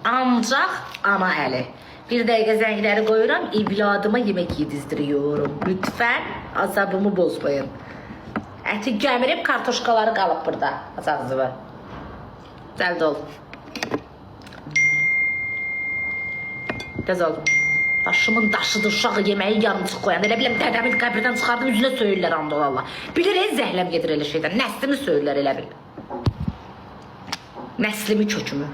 Ancaq ana əli. Bir dəqiqə zəngləri qoyuram, evladıma yemək yedizdiriyorum. Lütfən azabımı bozmayın. Əti gəmirib, kartoşkaları qalıb burada. Aç ağzı. Dəld ol. Dəz ol. Başımın daşıdır uşağı yeməyi yarımçıq qoyan. Elə biləm dədəmin qəbirdən çıxardım, üzünə söyürlər amda Allah. Bilir, zəhləm gedir elə şeydən. Nəslimi söyürlər elə bil. Nəslimi kökümü.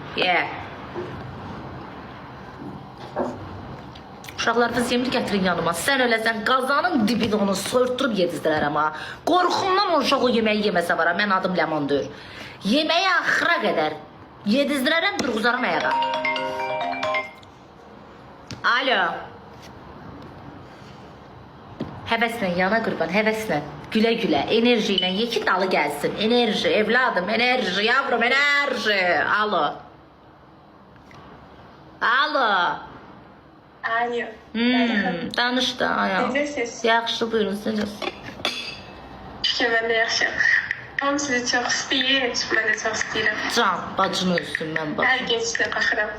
Uşaqlarınız yemir gətirin yanıma. Sən öləsən qazanın dibini onu soyurtdurup yedizdirərəm ha. Qorxumdan o uşaq o yeməyi yeməsə var ha. Mən adım Ləmandır. Yeməyi axıra qədər yedizdirərəm, durğuzaram ayağa. Alo. Həvəslə yana qurban, həvəslə. Gülə gülə, enerji ilə ye ki dalı gəlsin. Enerji, evladım, enerji, yavrum, enerji. Alo. Alo. Alo. Danış da ayağım. Necəsiz? Yaxşı, buyurun, necəsiz? Şükür, mən də yaxşıyam. Hamı sizi çox istəyir, mən də çox istəyirəm. Can, bacını ölsün, mən Hər bacım. gençlə baxıram.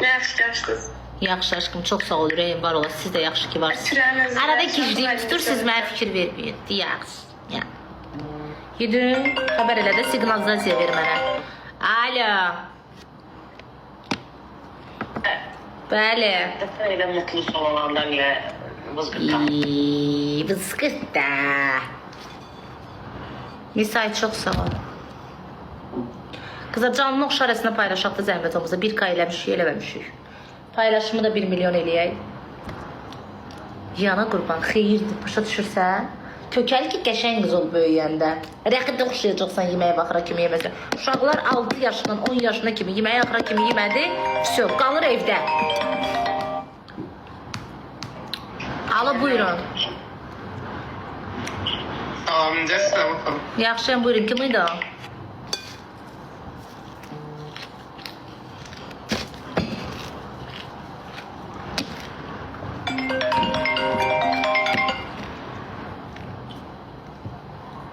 Yaxşı qaçdınız. Yaxşı aşkım, çox sağ ol, ürəyim var ola. Siz də yaxşı ki varsınız. Türəmizdə Arada gicliyim tutur, siz mənə fikir verməyin. Yaxşı. Gidin, xəbər elə də siqnalizasiya ver mənə. Alo. Bəli. Elə mutlu son olanda niyə vızqırtdan? Vızqırt da. Misay çox sağ ol. Kıza canlı oxşarəsində paylaşaq da zəhmət olmasa. 1K eləmişik, eləməmişik. Paylaşımı da 1 milyon eləyək. Yana qurban, xeyirdir, başa düşürsən? Kökəli ki, qəşəng qız ol böyüyəndə. Rəqidə oxşayacaqsan yeməyə baxıra kimi yeməsə. Uşaqlar 6 yaşından 10 yaşına kimi yeməyə axıra kimi yemədi. Всё, qalır evdə. Alo, buyurun. Tamam, necəsiz bakalım? Yaxşıyam, buyurun. Kim idi o?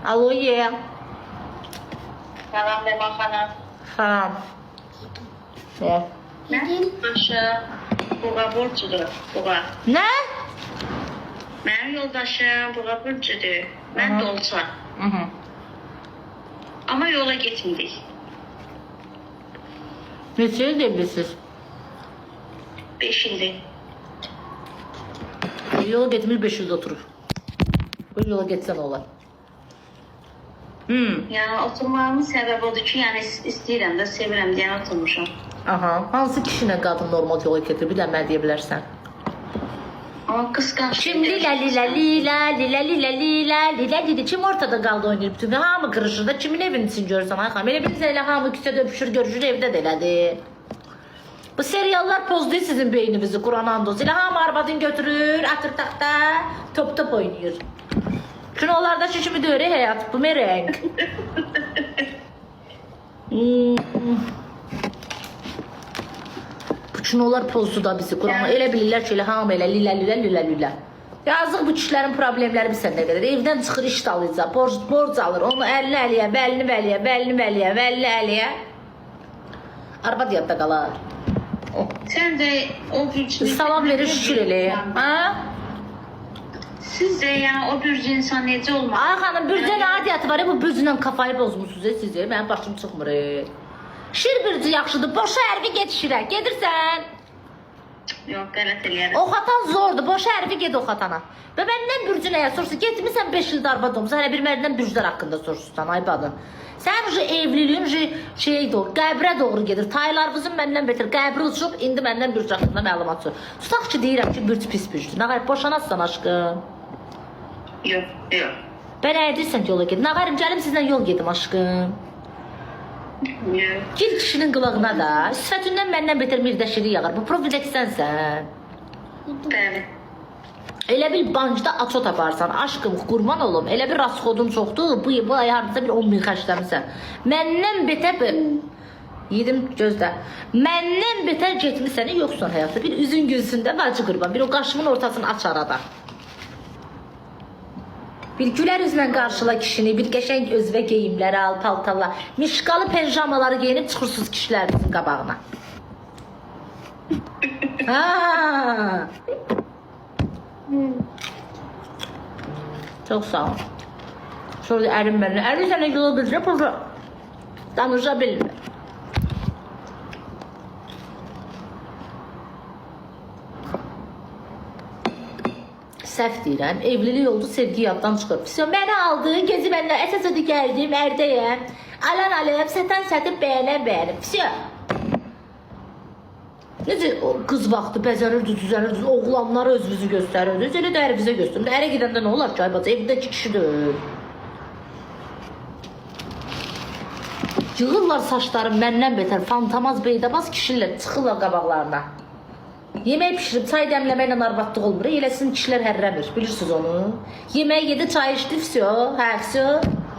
Alo, ye. Salam, Ləman xanım. Salam. Ye. Mənim yoldaşım Buğa Burcudur. Buğa. Nə? Mənim yoldaşım Buğa Burcudur. Mən Aha. Dolça. Hı. Amma yola getmirik. Neçə il evlisiniz? 5 ildir. Yola getmir 5 il oturur. Bu yola getsən olar. Yəni oturmağımın səbəbi odur ki, yəni istəyirəm də, sevirəm deyən oturmuşam. Aha. Hansı kişinə qadın normal yola getir? Bir də mənə deyə bilərsən. Amma qısqanç. Kim lila lila lila lila lila lila lila lila kim ortada qaldı oynayıb bütün hamı qırışır da kimin evinin için görürsən ay xanım elə bilirsən elə hamı küçədə öpüşür görüşür evdə də elədi. Bu seriallar pozdu sizin beyninizi Kur'an andoz elə hamı arvadını götürür atır taxta top oynayır. Çünkü onlarda şu kimi döre hayat bu merenk. Çünkü onlar pozdu da bizi Kur'an'a elə bilirlər ki elə hamı elə lila lila lila lila. Yazıq bu kişilərin problemləri bir səndə qədər. Evdən çıxır iş dalıyca, borc alır. Onu əlini əliyə, bəlini bəliyə, bəlini bəliyə, bəlini əliyə. Arvad yadda qalar. Sən də o bürcünü... Salam verir şükür eləyə. Ha? Sizcə, yəni o bürcü insan necə olmalı? Ay xanım, bürcə nə adiyyatı var ya, bu bürcülə kafayı bozmuşsunuz sizi. Mənim başım çıxmır. Şir bürcü yaxşıdır, boşa hərfi getişirək. Gedirsən. Yox, qələt eləyərəm. Oxatan zordur, boşa hərfi get oxatana. Və məndən bürcü nəyə soruşsun? Getmirsən 5 ildə arvad olmuşsan, hələ bir məndən bürcülər haqqında soruşsan, ay badın. Sən evliliyin şeydir o, qəbrə doğru gedir. Taylarımızın məndən betir, qəbri uçub, indi məndən bürcü haqqında məlumat sor. Tutaq ki, deyirəm ki, bürcü pis bürcüdür. Nə qayıb, boşanasın aşkım. Yox, yox. Bən ədirsən yola gedin. Nə qayıb, gəlim sizlə yol gedim aşkım. Gir kişinin qılığına da, sifətindən məndən beter mirdəşiri yağır. Bu profildəki sənsən. Bəli. Elə bir bankda açot aparsan, aşkım, qurban olum. Elə bir rasxodun çoxdur, bu ay hardasa bir 10 min xərcləmirsən. Məndən betər, yedim gözlə. Məndən betər getmirsən, yoxsan həyatda. Bir üzün gülsün də, bacı qurban. Bir o qaşımın ortasını aç arada. Bir gülər üzlə qarşıla kişini, bir qəşəng özvə geyimləri al, paltarlar, mişqalı penjamaları geyinib çıxırsınız kişilərinizin qabağına. Ha. Çox sağ ol. Sonra ərim mənimlə, ərim sənə yola bildirə, burada danışa bilmir. Səhv deyirəm, evlilik oldu, sevgi yaddan çıxır. Fisyo, məni aldı, gezi mənlə, əsas ödü gəldim, ərdəyəm. Alan alıb, satan satıb, bəyənəm. Fisyo. Necə qız vaxtı bəzənirdi, düzənirdi, oğlanlara özünüzü göstərirdi. Elə də ərə bizə göstərirdi. Ərə gedəndə nə olar ki, ay bacı, evdəki kişi deyil. Yığırlar saçlarım məndən betər, fantamaz, beydabaz kişilər çıxırlar qabaqlarına. Yemək pişirib, çay dəmləməklə arvatlıq olmur. Eləsin kişilər hərrəmir, bilirsiniz onu. Yemək yedi, çay içdi, fisyo, hə, fisyo.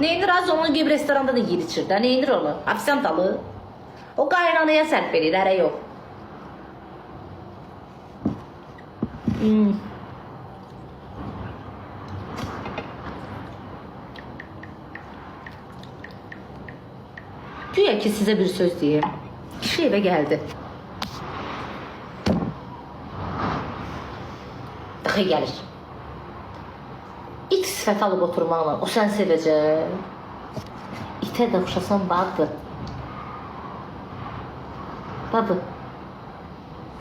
Neynir az onun gibi restoranda da yiyir içir də, neynir onu? Afisant alır. O qaynanaya sərf verir, ərə yox. Güya ki size bir söz diyeyim. Kişi eve geldi. Daha gelir. İt sifət alıb oturmaqla, o sən sevəcək. İtə də oxşasan babı. Babı.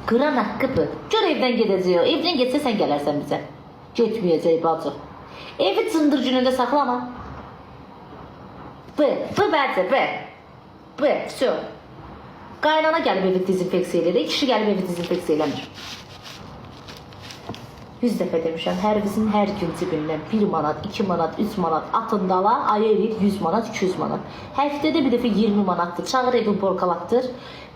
Qıran haqqıdır. Gör evdən gedəcək o. Evdən getsə sən gələrsən bizə. Getməyəcək bacı. Evi cındır günündə saxlama. Bu bacı, bu. Всё. Qaynana gəlib evi dezinfeksiya edir. Kişi gəlib evi dezinfeksiya eləmir. 100 dəfə demişəm, hər bizim hər gün cibindən 1 manat, 2 manat, 3 manat atındala, ayı erir 100 manat, 200 manat. Həftədə bir dəfə 20 manatdır, çağır evin porkalatdır.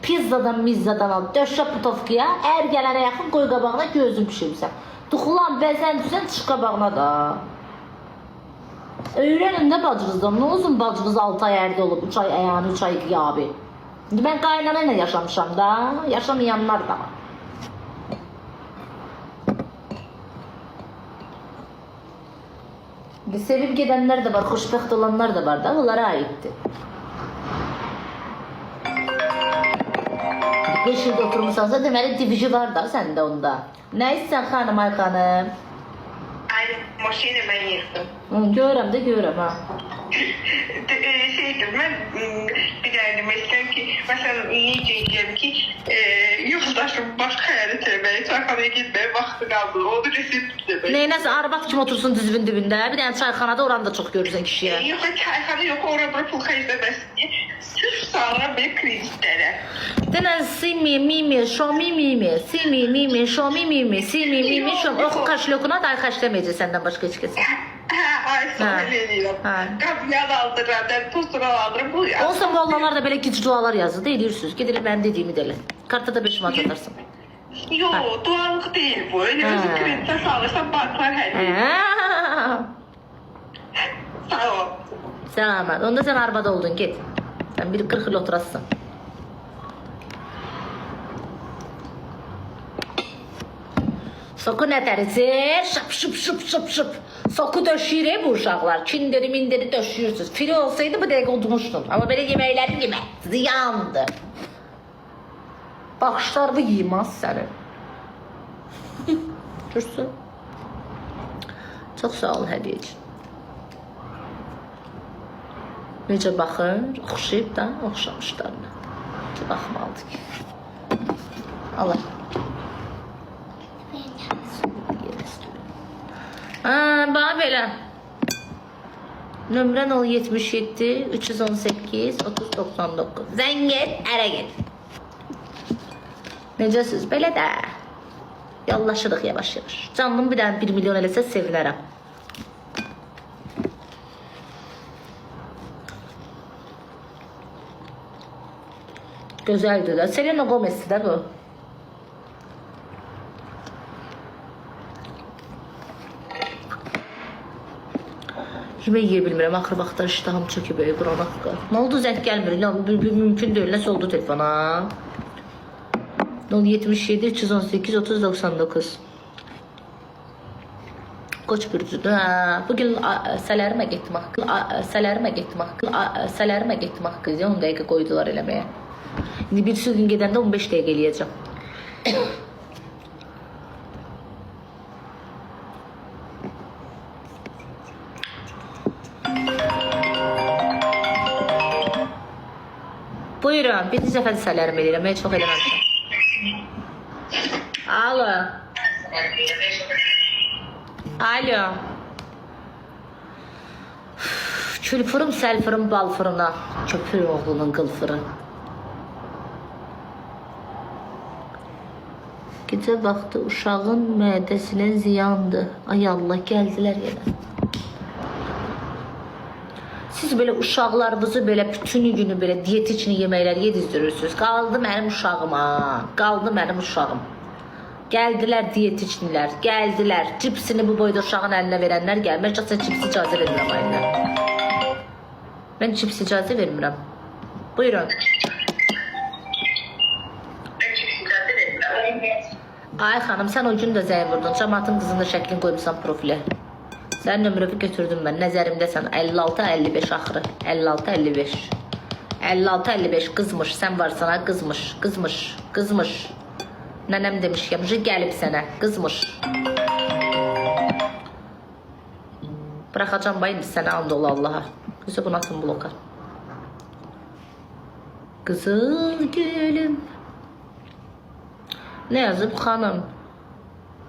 Pizzadan, mizzadan al, döşə putovkaya, ər gələnə yaxın qoy qabağına gözün pişirmişsən. Duxulan, bəzən düzən çıx qabağına da. Öyrənin də bacınızdan, nə olsun bacınız 6 ay ərdə olub, 3 ay əyanı, 3 ay qiyabi. Mən qaynana ilə yaşamışam da, yaşamayanlar da var. Sevib gedənlər də var, xoşbəxt olanlar da var da, onlara aiddir. 5 ildə oturmuşsansa deməli diviji var da səndə onda. Nə istəyən xanım, ay xanım? Ay, maşını mən yıxdım. Görürəm də, görürəm ha. Şeydir, mən bir dənə demək istəyəm ki, məsələn, necəyəcəm ki, yoldaşım başqa yerə çəkməyə, çayxanaya getməyə vaxtı qaldı. Onu resept demək. Neynəsə, arvad kimi otursun düzvün dibində, bir dənə çayxanada oranda çox görürsən kişiyə. Yox, çayxana yox, orada pul xərcləməsin deyə sırf sağlam bir kreditlərə. Denən si mi, şo mi, si mi, şo mi, si mi, şo mi. Oxu kaşlokuna da xərcləməyəcək səndən başqa heç kəsə. Hə, ay sonra eləyirəm. Qapıyan aldırırəm, tostuna aldırırım, bu ya. Olsa mollalar da belə güc dualar yazır, deyirsiniz. Gedir mən dediyimi də elə. Kartada 5 manat atarsın. Yox, dualıq deyil bu. Elə özü kreditə salırsan, banklar hər Sağ ol. Selamat. Onda sen arabada oldun, git. Sen bir 40 yıl oturasın. Soku nə tərisi? Şıp. Soku döşüyür bu uşaqlar. Kinderi minderi döşüyürsünüz. Fili olsaydı bu dəqiqə udmuşdun. Ama belə yeməkləri yemə. Ziyandı. Baxışlarını yiyməz sənin. Dursun. Çox sağ ol hədiyyə üçün. Necə baxır? Oxşayıb da, oxşamışlarına. Baxmalıdır ki. Allah. Bana belə. Nömrən 077 318 3099. Zəng et, ərə get. Necəsiz? Belə də. Yallaşırıq yavaş-yavaş. Canlım bir dənə 1 milyon eləsə sevinərəm. Gözəldir də. Selena Gomez'dir də bu. Yemək yeyə bilmirəm. Axır vaxtlar iştahım çöküb, Qurana haqqı. Nə oldu, zəng gəlmir? Mümkün deyil. Nəsə oldu telefona? 077 318 3099. Koç bürcüdür. Hə, bugün sələrimə getmək, sələrimə getmək qızı 10 dəqiqə qoydular eləməyə. İndi bir gün gedəndə 15 dəqiqə eləyəcəm. Buyurun, birinci dəfə sələrim eləməyə çox eləməmişəm. Alo. Alo. Külfırım, səlfırım, bal fırına. Köpür oğlunun qılfırı. Gecə vaxtı uşağın mədəsinə ziyandır. Ay Allah, gəldilər yenə. Siz belə uşaqlarınızı belə bütün günü belə diyetikli yeməklər yedizdirirsiniz. Qaldı mənim uşağıma. Qaldı mənim uşağım. Gəldilər diyetikçilər, gəldilər. Cipsini bu boyda uşağın əlinə verənlər gəlmir. Çatsa cips icazə vermirəm əlinə. Mən cips icazə vermirəm. Buyurun. Ay xanım, sən o gün də zəng vurdun. Cəmatın qızında şəklini qoymuşsan profilə. Sən nömrəvi götürdüm mən. Nəzərimdəsən 56-55 axırı. 56-55. 56-55 qızmış. Sən varsan ha, qızmış. Qızmış. Qızmış. Nənəm demiş ki, gəlib sənə, qızmış. Bıraxacam bayım sənə, and ol Allaha. Qızı bunu atın bloka. Qızıl gülüm. Nə yazıb xanım?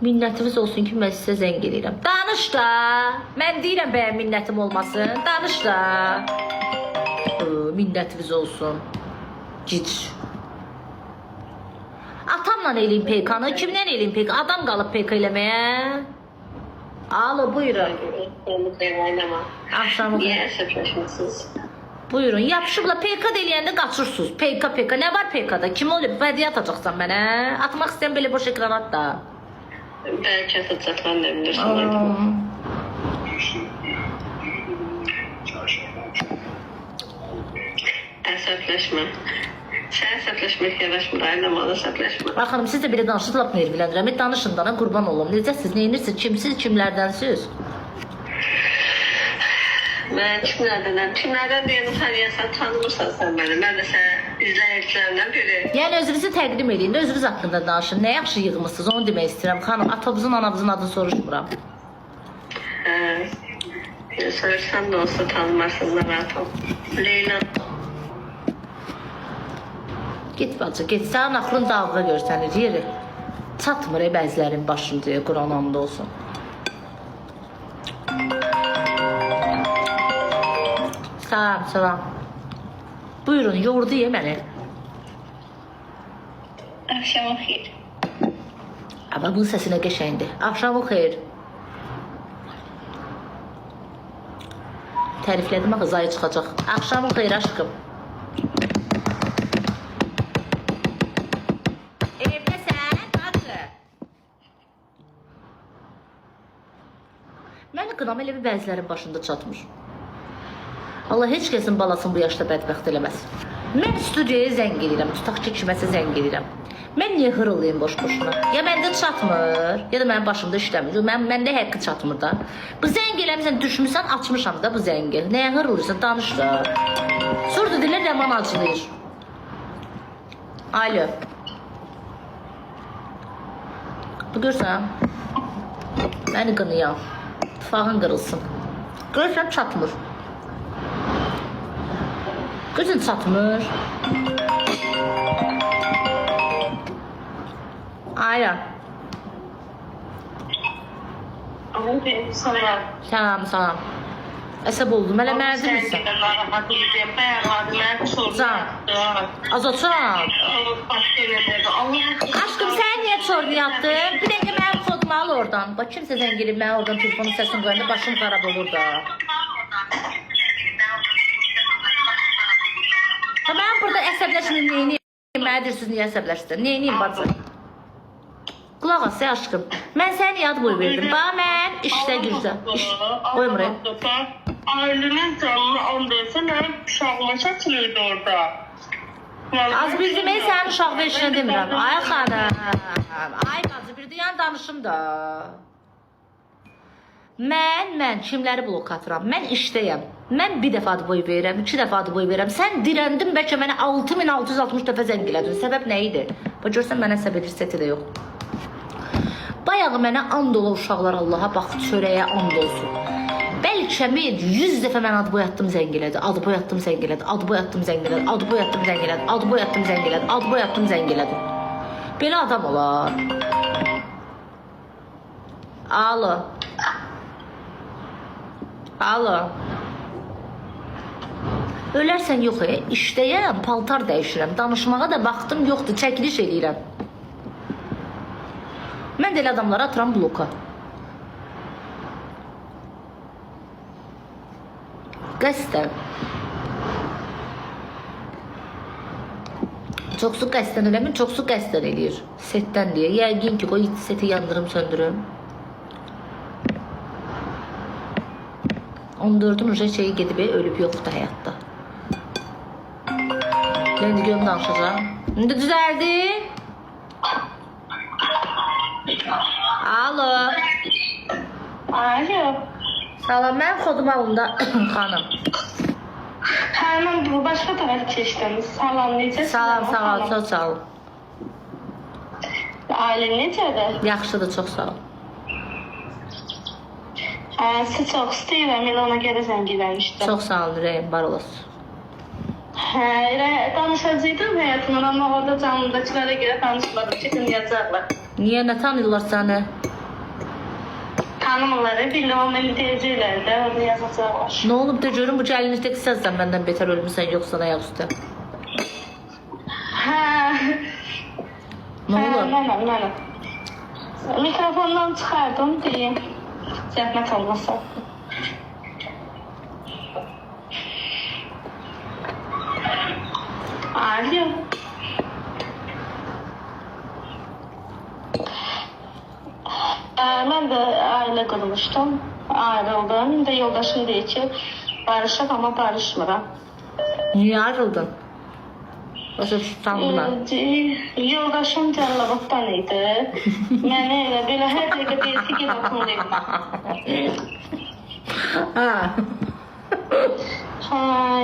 Minnətiniz olsun ki, mən sizə zəng edirəm. Danış da. Mən deyirəm bəyəm minnətim olmasın. Danış da. Minnətiniz olsun. Gic. Atamla eləyim peykanı, kimdən eləyim peykanı? Adam qalıb peyka eləməyə. Alo, buyurun. Axşamı xeyir. Buyurun, yapışıbla peyka eləyəndə qaçırsınız. Peyka. Nə var peykada? Kim olub? Bədiyə atacaqsan mənə. Atmaq istəyən belə boş ekran at da. Bəlkə atacaqlar nə bilirsən. Əsəbləşmə. Sən əsəbləşmək yavaşmır, aynamalı əsəbləşmə. Baxınım, siz də belə danışıb lap nerviləndirəm. Danışın dana, qurban olum. Necəsiz, neyinirsiniz, kimsiz, kimlərdənsiz? Mən kimlərdən deyəni tanıyarsan, tanımırsan sən məni. Mən də sən izləyicilərimdən biri. Yəni özünüzü təqdim edin də, özünüz haqqında danışın. Nə yaxşı yığmışsınız, onu demək istəyirəm. Xanım, atabızın, anabızın adını soruşmuram. Soruşsan da olsa tanımarsın, rahat ol. Leyla. Get bacı, get. Sənin axırın dağığa görsənir yeri. Çatmır bəzilərin başını deyə, Quran anında olsun. Salam. Buyurun, yoğurdu ye məni. Axşamın xeyir. Amma bunun səsinə qəşəngdir. Axşamın xeyir. Təriflədim axı, zayı çıxacaq. Axşamın xeyir, aşkım. Məni qınam elə bir bəzilərin başında çatmır. Allah heç kəsin balasını bu yaşda bədbəxt eləməz. Mən studiyaya zəng edirəm, tutaq ki, kiməsə zəng edirəm. Mən niyə hırılayım boş-boşuna? Ya məndə çatmır, ya da mənim başımda işləmir. Məndə həqqi çatmır da. Bu zəng eləmirsən, düşmüsən, açmışam da bu zəngi. Nəyə hırılırsan, danış da. Sonra da deyirlər, Rəman acılayır. Alo. Bu görsən, məni qınıyam. Tifağın qırılsın. Görürsən, çatmır. Gözün çatmır. Aya. Salam. Əsəb oldum, hələ mənzilmirsən. Azacan. Aşkım, sən niyə çorunu yapdın? Bir dəqiqə mənim sodumu al oradan. Bax, kimsə zəng gelib, mən oradan telefonun səsini qoyanda başım xarab olur da. Mən burada əsəbləşməyim, neyiniyim? Mənə deyirsiniz, niyə əsəbləşdin? Neyiniyim, bacı? Qulaq as, aşkım. Mən sənə niyə ad boy verdim? Bax, mən işdə gücdə. Qoymurayım. Ailənin canını andırsa, mənim uşağıma çatılırdı orada. Az bildim, mən sənin uşaq verişinə demirəm. Ay xanım. Ay bacı, bir də yan danışım da. Mən kimləri blok atıram? Mən işdəyəm. Mən bir dəfə ad boy verirəm, 2 dəfə ad boy verirəm. Sən dirəndin, bəlkə mənə 6660 dəfə zəng elədin. Səbəb nə idi? Bax görsən mənə səbəb seti də yox. Bayağı mənə and ola uşaqlar Allaha, bax çörəyə and olsun. Bəlkə 100 dəfə mən ad boy atdım, zəng elədi. Ad boy atdım, zəng elədi. Ad boy atdım, zəng elədi. Ad boy atdım, zəng elədi. Ad boy atdım, zəng elədi. Ad boy atdım, zəng elədi. Belə adam olar. Alo. Alo. Ölərsən yox, işdəyəm, paltar dəyişirəm. Danışmağa da baxdım, yoxdur, çəkiliş edirəm. Mən də elə adamları atıram bloka. Qəsdən. Çoxsu qəsdən eləmir, çoxsu qəsdən eləyir. Setdən deyə. Yəqin ki, qoy seti yandırım, söndürüm. 14'ün uca şeyi gedib, ölüb yoxdur həyatda. İndi görüm danışacağım. İndi düzəldi. Alo. Alo. Salam, mən Xodumalımda xanım. Mən bu başqa tərəf keçdim. Salam, necəsiniz? Salam, sağ ol, çox sağ ol. Ailə necədir? Yaxşıdır, çox sağ ol. Sizi çox istəyirəm, elə ona görə zəng eləmişdim. Çox sağ ol, ürəyim, var olasın. Elə danışacaqdım həyatımdan, amma orada canımdakilərə görə danışmadım ki, dinləyəcəklər. Niyə, nə tanıyırlar səni? Tanımırlar, bildim, amma indi deyəcəklər də, orada yazacaqlar. Nə olub da görüm, bu gəlinizdəki səsən məndən betər ölmüsən, yoxsa ayaq üstə. Nə olub? Mənəm. Mikrofondan çıxardım, deyim. Zəhmət olmasa. Alo. Mən də ailə qurmuşdum. Ayrıldım. İndi yoldaşım deyir ki, barışaq, amma barışmıram. Niyə ayrıldın? Başa tutandılar. Yoldaşım Cəlilabaddan idi. Mənə elə belə hər dəqiqə deyir ki, ged oturun evimə.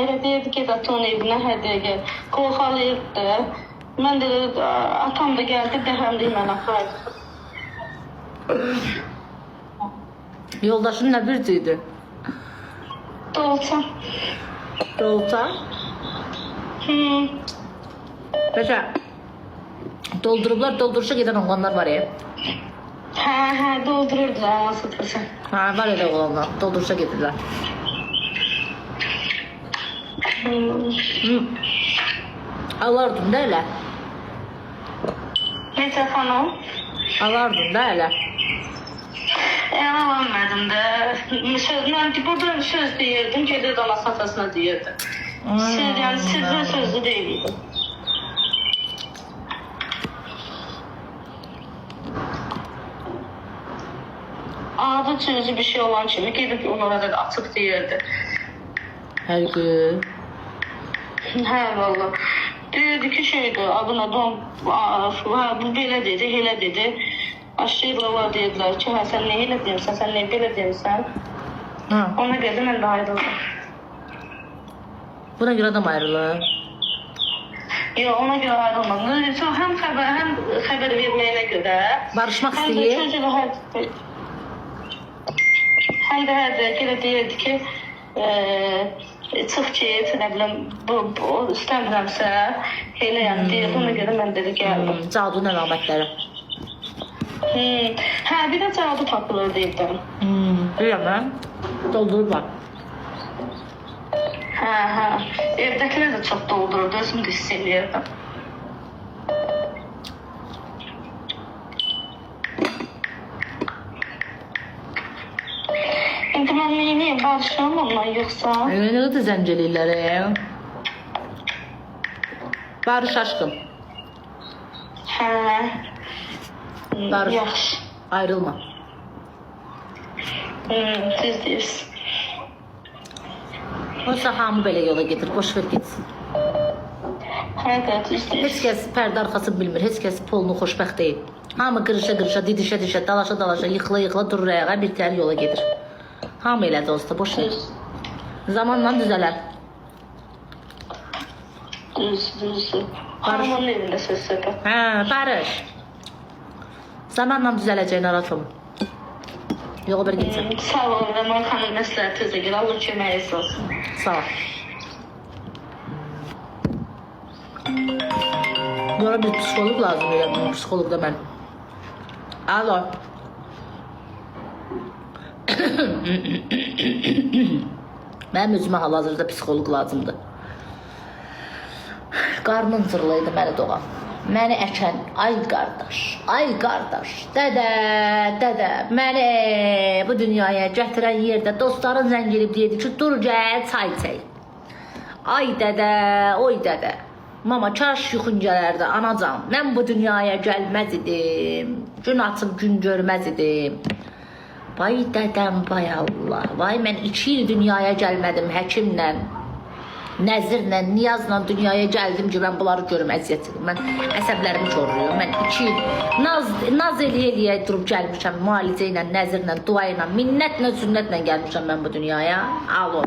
Elə deyirdi ki, ged oturun evinə hər dəqiqə. Qorxalayırdı. Mən də atam da gəldi, dəhəmdə mən apardı. Yoldaşın nə birciydi? Dolçam. Dolça? Bəlkə doldurublar, dolduruşa gedən oğlanlar var ya. Hə, doldururdular, ama satırsan. Var elə oğlanlar, dolduruşa gedirlər. Alardın da elə. Necə xanım? Alardın da elə. Alamadım da. Mən burada söz deyirdim, gedirdi ona satasına deyirdi. Yani sizin sözü değildi. Adı sözü bir şey olan kimi gedib onlara da açıq deyirdi. Hər gün. Hə, valla. Deyirdi ki, şeydir, adına don, bu belə dedi, elə dedi. Aşırılar dedilər ki, hə, sən nə elə deyirsən, sən nə belə deyirsən. Ona görə mən də ayrıldım. Buna görə adam ayrılır. Yox, ona görə ayrılmadım. Həm xəbər verməyinə görə. Barışmaq istəyir. Həm də hər dəqiqə elə deyirdi ki, çıx get, nə bilim, bu istəmirəmsə, elə yəni deyirdi, ona görə mən dedi gəldim. Cadunun əlamətləri. Hə, bir də cadu tapılır deyirdim. Bilməm, doldururlar. Hə, evdəkilər də çox doldururdu, özüm də hiss edirdim. İndi mən neyiniyim, barışıram ondan yoxsa? Nə qədər zəncəliylər, Barış aşkım. Hə. Barış. Yaxşı. Ayrılma. Siz deyirsiniz. Oysa hamı belə yola gedir, boş ver getsin. Həqiqət, siz Heç deyirsiniz. kəs pərdə arxası bilmir, heç kəs polunu xoşbəxt deyil. Hamı qırışa-qırışa, didişə-didişə, dalaşa-dalaşa, yıxıla-yıxıla durur ayağa, bir təhər yola gedir. Hamı elədi olsa, boş ver. Zamanla düzələr. Düz. Hamının evində söz söhbət. Hə, Barış. Zamanla düzələcək, narahat olma. Yox, bir gitsin. Sağ olun, Rəman xanım məsləhət tezə gəl. Allah köməyiniz olsun. Sağ ol. Bana bir psikolog lazım elə, psikolog da mən. Alo. Mənim özümə hal-hazırda psikolog lazımdır. Qarnım zırlaydı məni doğan. Məni əkən, ay qardaş, dədə, məni bu dünyaya gətirən yerdə dostların zəng edib deyirdi ki, dur gəl, çay çək. Ay dədə, oy dədə. Mama, kaş yuxun gələrdi, anacan. Mən bu dünyaya gəlməz idim. Gün açıb gün görməz idim. Vay dədəm, vay Allah. Vay, mən 2 il dünyaya gəlmədim həkimlə. Nəzirlə, niyazla dünyaya gəldim ki, mən bunları görüm, əziyyət edim. Mən əsəblərimi koruyum. Mən 2 il naz eləyə durub gəlmişəm. Müalicə ilə, nəzirlə, dua ilə, minnətlə, sünnətlə gəlmişəm mən bu dünyaya. Alo.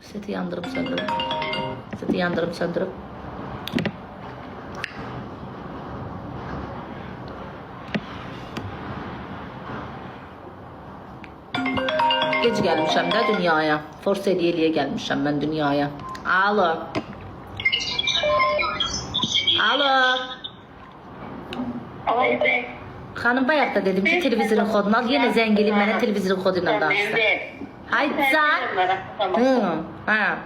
Seti yandırıp söndürüp. Gec gəlmişəm də dünyaya. Force eləyə gəlmişəm mən dünyaya. Alo. Ay be. Xanım bayaq da dedim ki, televizorun kodunu al. Yenə zəng eləyib mənə televizorun kodu ilə danışdı. Haycan. Ha.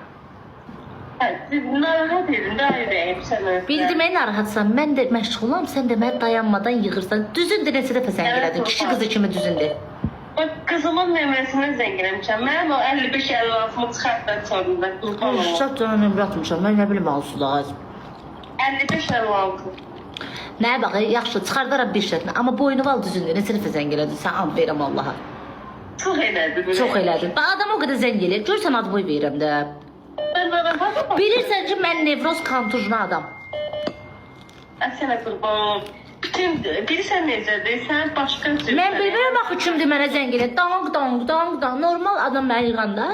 Siz narahat edin, daha yüreğim sana. Bildim en narahatsan. Mən də məşğulam. Sən də mən dayanmadan yığırsan. Düzündür, neçə dəfə sən elədin. Kişi qızı kimi düzündür. Bak kızımın nömrəsindən zəng eləmişəm. Mənim o 55-56-mı çıxartdan sorumda. Şap canım ömrü atmışam. Mən nə bilim alsın da. 55-56. Nəyə bax, yaxşı, çıxardaram bir şəklə. Amma boynu val düzündür. Neçə dəfə zəng elədin. Sən an verirəm Allaha. Çox elədim. Çox elədin. Bax, adam o qədər zəng eləyir. Görsən ad boy verirəm də. Ben narahat. Bilirsən ki, mən nevroz kontujlu adam. Əsənə qurban. Bütün bilirsən necədir? Sən başqa cür. Mən bilmirəm axı kimdir mənə zəng eləyir. Dang. Normal adam mənə yığanda.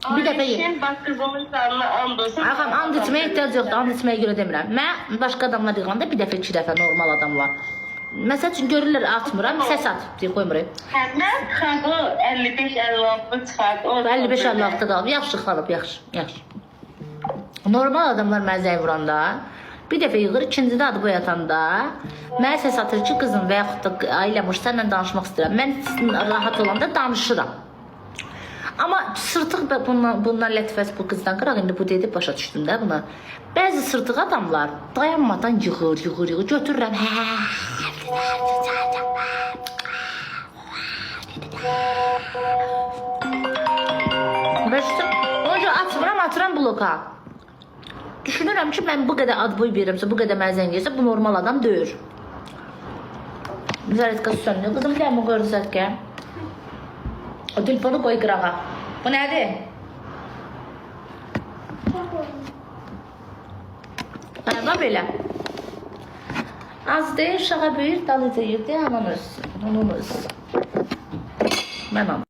Bir dəfə Ayşin bak kızımın canına and olsun. Ağam, and içməyə ehtiyac yoxdur. And içməyə görə demirəm. Mən başqa adamlar yığanda bir dəfə, 2 dəfə normal adamlar. Məsəl üçün görürlər atmıram, səs at deyə qoymuram. Həmən xanı 55-56 çıxart. 55-56 qalıb. Yaxşı xalıb, yaxşı. Normal adamlar mənə zəng vuranda, bir dəfə yığır, ikincidə adı boyatanda, mənə səs atır ki, qızım və yaxud da ailəmiş, sənlə danışmaq istəyirəm. Mən rahat olanda danışıram. Amma sırtıq bundan lətifəs bu qızdan qıraq, indi bu dedi, başa düşdüm də buna. Bəzi sırtıq adamlar dayanmadan yığır, götürürəm. Onca atıram bloka. Düşünürəm ki, mən bu qədər ad boy verirəmsə, bu qədər mənə zəng edirsə, bu normal adam deyir. Zaretka sönüyor. Kızım gel mi koyarız Zaretka? O telefonu koy qırağa. Bu nədir? Bax belə. Az deyil, şağa büyür, dalıca yürüdü, anam ölsün. Onun ölsün. Mən anam.